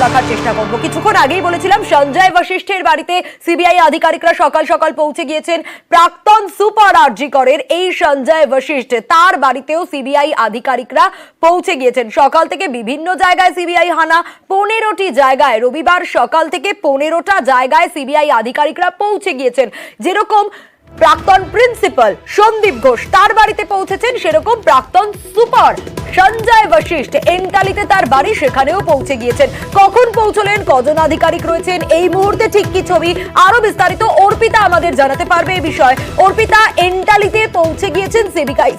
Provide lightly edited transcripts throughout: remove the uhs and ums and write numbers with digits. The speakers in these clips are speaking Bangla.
রাখার চেষ্টা করব। কিছুক্ষণ আগেই বলেছিলাম সঞ্জয় বশিষ্ঠের বাড়িতে সিবিআই আধিকারিকরা সকাল সকাল পৌঁছে গিয়েছেন। প্রাক্তন সুপার আরজি করের এই সঞ্জয় বশিষ্ঠ, তার বাড়িতেও সিবিআই আধিকারিকরা পৌঁছে গিয়েছেন। সকাল থেকে বিভিন্ন জায়গায় সিবিআই হানা, 15টি জায়গায় রবিবার সকাল থেকে 15টা জায়গায় সিবিআই আধিকারিকরা পৌঁছে গিয়েছেন। যেরকম প্রাক্তন প্রিন্সিপাল সন্দীপ ঘোষ তার বাড়িতে পৌঁছেছেন, সেরকম প্রাক্তন সুপার সঞ্জয় বশিষ্ঠ এন্টালিতে তার বাড়ি, সেখানেও পৌঁছে গিয়েছেন। কখন পৌঁছলেন, কজন আধিকারিক রয়েছেন, এই মুহূর্তে ঠিক কি ছবি, আরো বিস্তারিত অর্পিতা আমাদের জানাতে পারবে এই বিষয়। অর্পিতা, এন্টালিতে পৌঁছে গিয়েছেন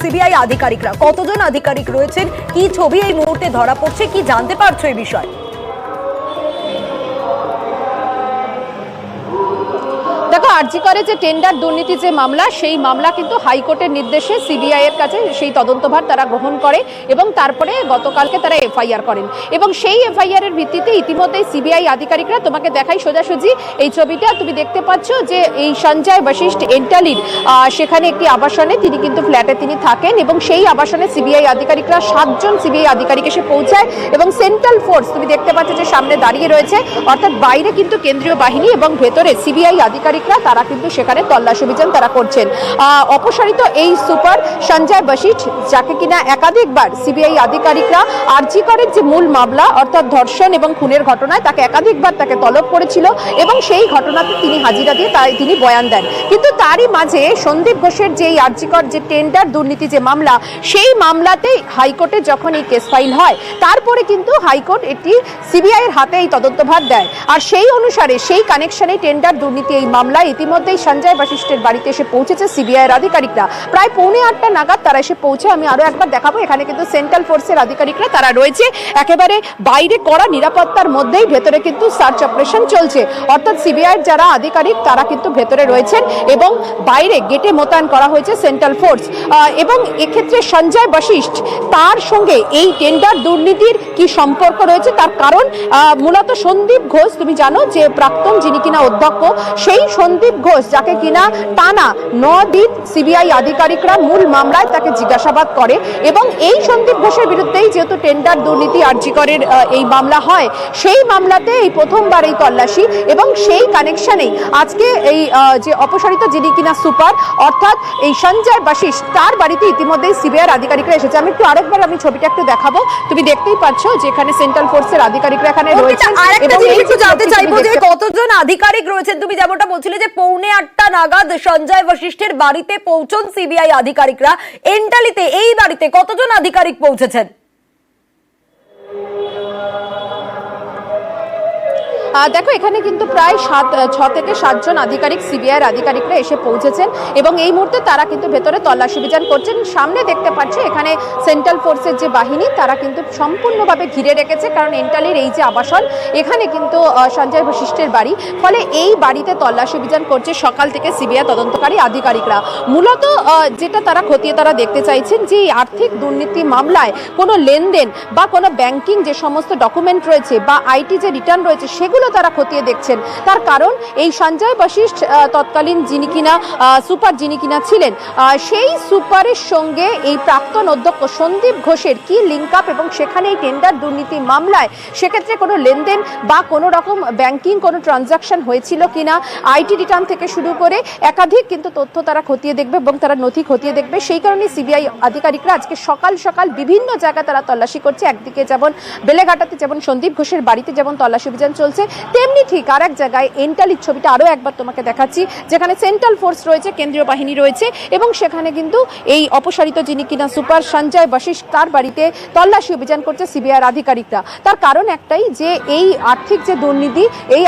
সিবিআই আধিকারিকরা, কতজন আধিকারিক রয়েছেন, কি ছবি এই মুহূর্তে ধরা পড়ছে, কি জানতে পারছো এই বিষয়? দেখো, আরজি করে যে টেন্ডার দুর্নীতি যে মামলা, সেই মামলা কিন্তু হাইকোর্টের নির্দেশে সিবিআই এর কাছে সেই তদন্তভার তারা গ্রহণ করে এবং তারপরে গতকালকে তারা এফআইআর করেন এবং সেই এফআইআর এর ভিত্তিতে ইতিমধ্যেই সিবিআই আধিকারিকরা, তোমাকে দেখাই সোজাসুজি এই ছবিটা, তুমি দেখতে পাচ্ছ যে এই সঞ্জয় বশিষ্ঠ এন্টালির সেখানে একটি আবাসনে তিনি কিন্তু ফ্ল্যাটে তিনি থাকেন এবং সেই আবাসনে সিবিআই আধিকারিকরা 7জন সিবিআই আধিকারিক এসে পৌঁছায় এবং সেন্ট্রাল ফোর্স তুমি দেখতে পাচ্ছ যে সামনে দাঁড়িয়ে রয়েছে, অর্থাৎ বাইরে কিন্তু কেন্দ্রীয় বাহিনী এবং ভেতরে সিবিআই আধিকারিকরা তারা কিন্তু সেখানে তল্লাশি অভিযান তারা করছেন। অপসারিত এই সুপার সঞ্জয় বশিষ্ঠ, যাকে কিনা একাধিকবার সিবিআই আধিকারিকরা আরজি করের যে মূল মামলা অর্থাৎ ধর্ষণ এবং খুনের ঘটনায় তাকে একাধিকবার তাকে তলব করেছিল এবং সেই ঘটনাতে তিনি হাজিরা দিয়ে তিনি বয়ান দেন। কিন্তু তারই মাঝে সন্দীপ ঘোষের যে আরজি কর যে টেন্ডার দুর্নীতি যে মামলা, সেই মামলাতে হাইকোর্টে যখন এই কেস ফাইল হয়, তারপরে কিন্তু হাইকোর্ট এটি সিবিআই এর হাতে এই তদন্তভার দেয়। আর সেই অনুসারে সেই কানেকশনে টেন্ডার দুর্নীতি এই মামলা ইতিমধ্যেই সঞ্জয় বশিষ্ঠের বাড়িতে এসে পৌঁছেছে সিবিআই এর আধিকারিকরা। প্রায় 8:45 নাগাদ তারা এসে পৌঁছে, আমি আরো একবার দেখাবো, এখানে কিন্তু সেন্ট্রাল ফোর্সের আধিকারিকরা তারা রয়েছে একেবারে বাইরে কড়া নিরাপত্তার মধ্যেই, ভেতরে কিন্তু সার্চ অপারেশন চলছে, অর্থাৎ সিবিআই এর যারা আধিকারিক তারা কিন্তু ভেতরে রয়েছেন এবং বাইরে গেটে মোতায়েন করা হয়েছে সেন্ট্রাল ফোর্স। এবং এক্ষেত্রে সঞ্জয় বশিষ্ঠ তার সঙ্গে এই টেন্ডার দুর্নীতির কি সম্পর্ক রয়েছে, তার কারণ মূলত সন্দীপ ঘোষ, তুমি জানো যে প্রাক্তন যিনি কিনা অধ্যক্ষ, সেই সন্দীপ ঘোষ যাকে কিনা টানা 9 দিন সিবিআই আধিকারিকরা মূল মামলায় তাকে জিজ্ঞাসাবাদ করে এবং এই সন্দীপ ঘোষের বিরুদ্ধেই যেহেতু টেন্ডার দুর্নীতি আরজি করের এই মামলা হয়, সেই মামলাতে এই প্রথমবার এই তল্লাশি এবং সেই কানেকশনেই আজকে এই যে অপসারিত যিনি কিনা সুপার অর্থাৎ এই সঞ্জয় বশিষ্ঠ তার বাড়িতে ইতিমধ্যেই সিবিআই আধিকারিকরা এসেছে। আমি একটু আরেকবার আমি ছবিটা একটু দেখাবো, তুমি দেখতেই পাচ্ছ যে এখানে সেন্ট্রাল ফোর্সের আধিকারিকরা এখানে রয়েছেন। আরেকটা জিনিস একটু জানতে চাইবো যে কতজন আধিকারিক রয়েছেন, তুমি যেমনটা বলছিলে যে 8:45 নাগাদ সঞ্জয় বশিষ্ঠের বাড়িতে পৌঁছন সিবিআই আধিকারিকরা, এন্টালিতে এই বাড়িতে কতজন আধিকারিক পৌঁছেছেন? দেখো, এখানে কিন্তু প্রায় 6 থেকে 7 জন আধিকারিক সিবিআই এর আধিকারিকরা এসে পৌঁছেছেন এবং এই মুহূর্তে তারা কিন্তু ভেতরে তল্লাশি অভিযান করছেন। সামনে দেখতে পাচ্ছ এখানে সেন্ট্রাল ফোর্সের যে বাহিনী তারা কিন্তু সম্পূর্ণভাবে ঘিরে রেখেছে, কারণ এন্টালির এই যে আবাসন, এখানে কিন্তু সঞ্জয় বশিষ্ঠের বাড়ি, ফলে এই বাড়িতে তল্লাশি অভিযান করছে সকাল থেকে সিবিআই তদন্তকারী আধিকারিকরা। মূলত যেটা তারা খতিয়ে তারা দেখতে চাইছেন যে আর্থিক দুর্নীতি মামলায় কোনো লেনদেন বা কোনো ব্যাংকিং যে সমস্ত ডকুমেন্ট রয়েছে বা আইটি যে রিটার্ন রয়েছে, সেগুলো তারা খতিয়ে দেখছেন। তার কারণ এই সঞ্জয় বশিষ্ঠ তৎকালীন যিনি কিনা সুপার যিনি কিনা ছিলেন, সেই সুপারের সঙ্গে এই প্রাক্তন অধ্যক্ষ সন্দীপ ঘোষের কি লিঙ্ক আপ এবং সেখানে এই টেন্ডার দুর্নীতি মামলায় সেক্ষেত্রে কোনো লেনদেন বা কোনো রকম ব্যাংকিং কোনো ট্রানজাকশন হয়েছিল কিনা, আইটি রিটার্ন থেকে শুরু করে একাধিক কিন্তু তথ্য তারা খতিয়ে দেখবে এবং তারা নথি খতিয়ে দেখবে। সেই কারণে সিবিআই আধিকারিকরা আজকে সকাল সকাল বিভিন্ন জায়গায় তারা তল্লাশি করছে। একদিকে যেমন বেলেঘাটাতে যেমন সন্দীপ ঘোষের বাড়িতে যেমন তল্লাশি অভিযান চলছে, তেমনি ঠিক আর এক জায়গায় এন্টালির ছবিটা আরো একবার তোমাকে দেখাচ্ছি, যেখানে সেন্ট্রাল ফোর্স রয়েছে, কেন্দ্রীয় বাহিনী রয়েছে এবং সেখানে কিন্তু এই অপসারিত যিনি কিনা সুপার সঞ্জয় বশিষ্ঠ তার বাড়িতে তল্লাশি অভিযান করছে সিবিআই আধিকারিকরা। তার কারণ একটাই যে এই আর্থিক যে দুর্নীতি, এই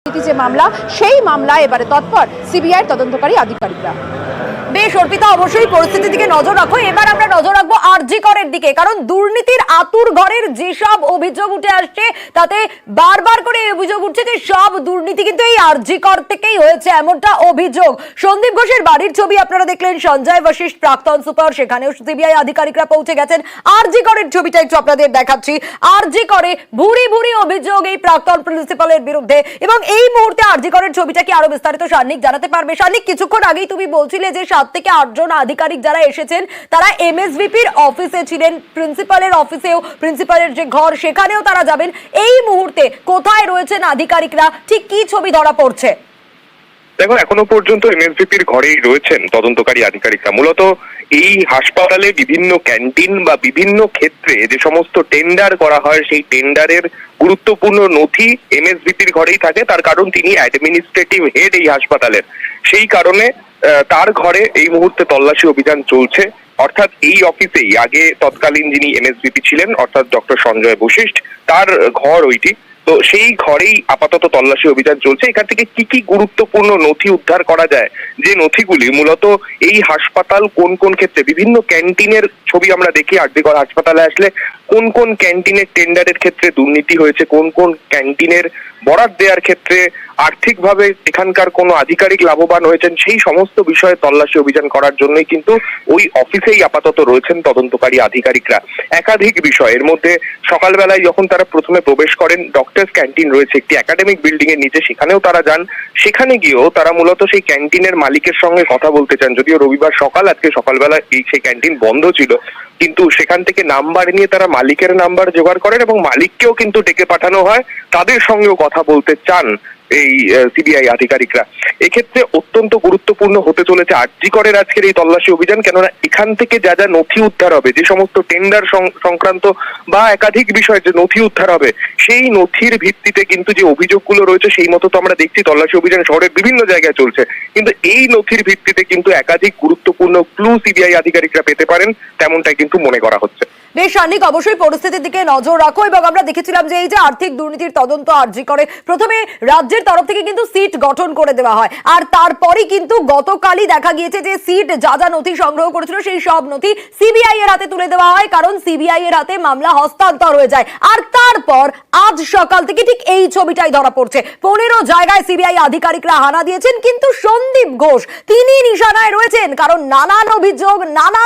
যে মামলা, সেই মামলা এবারে তৎপর সিবিআই তদন্তকারী আধিকারিকরা। বেশ অর্পিতা, অবশ্যই পরিস্থিতির দিকে নজর রাখো। এবার আমরা নজর রাখবো আরজি করের দিকে, কারণ দুর্নীতির আতুর ঘরের যেসব অভিযোগ উঠে আসছে তাতে বারবার করে অভিযোগ উঠছে যে সব দুর্নীতি কিন্তু এই আরজি কর থেকেই হয়েছে, এমনটা অভিযোগ। সন্দীপ ঘোষের বাড়ির ছবি আপনারা দেখলেন, সঞ্জয় বশিষ্ঠ প্রাক্তন সুপার, সেখানেও সিবিআই আধিকারিকরা পৌঁছে গেছেন। আরজি করের ছবিটা একটু আপনাদের দেখাচ্ছি। আরজি করে ভুরি ভুরি অভিযোগ এই প্রাক্তন প্রিন্সিপালের বিরুদ্ধে, এবং এই মুহূর্তে আরজি করের ছবিটা কি আরো বিস্তারিত সান্নিক জানাতে পারবে? সান্নিক, কিছুক্ষণ আগেই তুমি বলছিলে যে 7 থেকে 8 জন আধিকারিক যারা এসেছেন তারা এমএসভিপির অফিসে ছিলেন, প্রিন্সিপালের অফিসেও, প্রিন্সিপালের যে ঘর সেখানেও তারা যাবেন। এই মুহূর্তে কোথায় রয়েছেন আধিকারিকরা, ঠিক কি ছবি ধরা পড়ছে? দেখো, এখনো পর্যন্ত এমএসভিপির ঘরেই রয়েছেন তদন্তকারী আধিকারিকরা। মূলত এই হাসপাতালে বিভিন্ন ক্যান্টিন বা বিভিন্ন ক্ষেত্রে যে সমস্ত টেন্ডার করা হয় সেই টেন্ডারের গুরুত্বপূর্ণ নথি এমএসভিপির ঘরেই থাকে। তার কারণ তিনি অ্যাডমিনিস্ট্রেটিভ হেড এই হাসপাতালের। সেই কারণে তার ঘরে এই মুহূর্তে তল্লাশি অভিযান চলছে। অর্থাৎ এই অফিসেই আগে তৎকালীন যিনি এমএসভিপি ছিলেন অর্থাৎ ডক্টর সঞ্জয় বশিষ্ঠ, তার ঘর ওইটি। তো সেই ঘরেই আপাতত তল্লাশি অভিযান চলছে। এখান থেকে কি কি গুরুত্বপূর্ণ নথি উদ্ধার করা যায়, যে নথিগুলি মূলত এই হাসপাতাল কোন কোন ক্ষেত্রে, বিভিন্ন ক্যান্টিনের ছবি আমরা দেখি আরজি কর হাসপাতালে আসলে কোন কোন ক্যান্টিনের টেন্ডারের ক্ষেত্রে দুর্নীতি হয়েছে, কোন কোন ক্যান্টিনের বরাদ দেওয়ার ক্ষেত্রে আর্থিকভাবে এখানকার কোনো আধিকারিক লাভবান হয়েছেন, সেই সমস্ত বিষয়ে তল্লাশি অভিযান করার জন্যই কিন্তু ওই অফিসেই আপাতত রয়েছেন তদন্তকারী আধিকারিকরা। একাধিক বিষয়, এর মধ্যে সকালবেলায় যখন তারা প্রথমে প্রবেশ করেন, ডক্টরস ক্যান্টিন রয়েছে একটি একাডেমিক বিল্ডিং এর নিচে, সেখানেও তারা যান। সেখানে গিয়েও তারা মূলত সেই ক্যান্টিনের মালিকের সঙ্গে কথা বলতে চান। যদিও রবিবার সকাল, আজকে সকালবেলা সেই ক্যান্টিন বন্ধ ছিল, কিন্তু সেখান থেকে নাম্বার নিয়ে তারা মালিকের নাম্বার জোগাড় করেন এবং মালিককেও কিন্তু ডেকে পাঠানো হয়, তাদের সঙ্গেও কথা বলতে চান এই সিবিআই আধিকারিকরা। এক্ষেত্রে অত্যন্ত গুরুত্বপূর্ণ হতে চলেছে আরজি করের আজকের এই তল্লাশি অভিযান, কেননা এখান থেকে যা যা নথি উদ্ধার হবে, যে সমস্ত টেন্ডার সংক্রান্ত বা একাধিক বিষয়ের যে নথি উদ্ধার হবে, সেই নথির ভিত্তিতে কিন্তু যে অভিযোগগুলো রয়েছে সেই মতো তো আমরা দেখছি তল্লাশি অভিযান শহরের বিভিন্ন জায়গায় চলছে, কিন্তু এই নথির ভিত্তিতে কিন্তু একাধিক গুরুত্বপূর্ণ ক্লু সিবিআই আধিকারিকরা পেতে পারেন, তেমনটাই কিন্তু মনে করা হচ্ছে। বেশ সান্নিক, অবশ্যই পরিস্থিতির দিকে নজর রাখো। এবং আমরা দেখেছিলাম যে এই যে আর্থিক দুর্নীতির তদন্ত আরজি করে প্রথমে রাজ্যের তরফ থেকে কিন্তু সিট গঠন করে দেওয়া হয়, আর তারপরই কিন্তু গতকালই দেখা গিয়েছে যে সিট যা যা নথি সংগ্রহ করেছিল সেই সব নথি সিবিআই এর হাতে তুলে দেওয়া হয়, কারণ সিবিআই এর হাতে মামলা হস্তান্তর হয়ে যায়। আর তারপর আজ সকাল থেকে ঠিক এই ছবিটাই ধরা পড়ছে। 15 জায়গায় সিবিআই আধিকারিকরা হানা দিয়েছেন, কিন্তু সন্দীপ ঘোষ তিনি নিশানায় রয়েছেন, কারণ নানান অভিযোগ, নানান